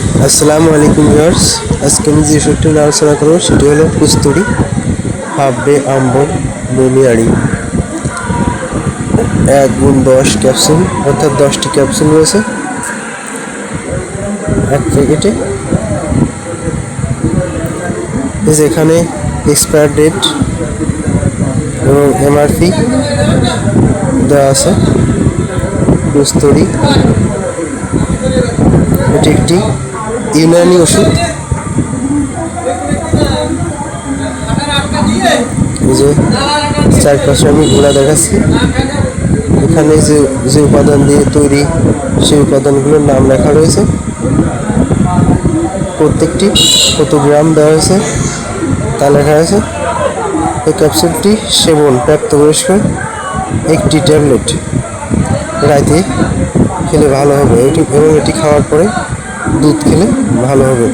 আসসালামু আলাইকুম ভিউয়ার্স। আজকে আমি যে ওষুধটি নিয়ে আলোচনা করব সেটি হলো কুস্তুরি হাফ ডে আম্বর মিলিয়ারি 1 × 10 ক্যাপসুল, অর্থাৎ 10টি ক্যাপসুল রয়েছে এক প্যাকেটে। এখানে এক্সপায়ার ডেট এবং এমআরপি দেওয়া আছে। কুস্তুরি এটি একটি ইউনানি ওষুধ। এই যে চারপাশে আমি ঘোরা দেখাচ্ছি। এখানে যে উপাদান দিয়ে তৈরি সেই উপাদানগুলোর নাম লেখা রয়েছে, প্রত্যেকটি কত গ্রাম দেওয়া হয়েছে তা লেখা আছে। এই ক্যাপসুলটি সেবন প্রাপ্তবয়স্ক একটি ট্যাবলেট রাতে খেলে ভালো হবে, এবং এটি খাওয়ার পরে দুধ খেলে ভালো হবে।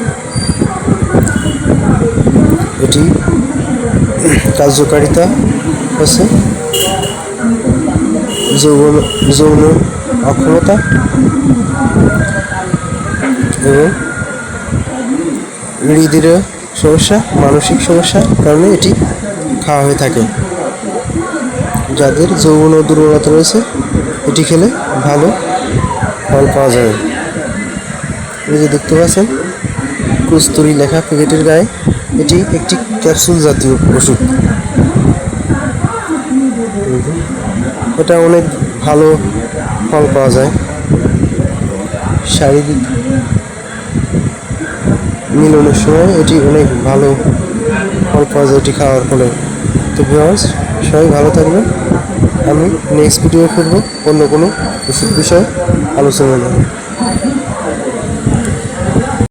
এটি কার্যকারিতা হচ্ছে যৌন অক্ষমতা এবং হৃদয়ের সমস্যা, মানসিক সমস্যার কারণে এটি খাওয়া হয়ে থাকে। যাদের যৌন দুর্বলতা রয়েছে এটি খেলে ভালো ফল পাওয়া যাবে। এই যে দেখতে পাচ্ছেন কুস্তুরি লেখা প্যাকেটের গায়ে, এটি একটি ক্যাপসুল জাতীয় ওষুধ। এটা অনেক ভালো ফল পাওয়া যায়, শারীরিক মিলনের সময় এটি অনেক ভালো ফল পাওয়া যায় এটি খাওয়ার ফলে। তো ভিউয়ার্স, সবাই ভালো থাকবেন। আমি নেক্সট ভিডিও করব অন্য কোনো ওষুধ বিষয়ে আলোচনা করব।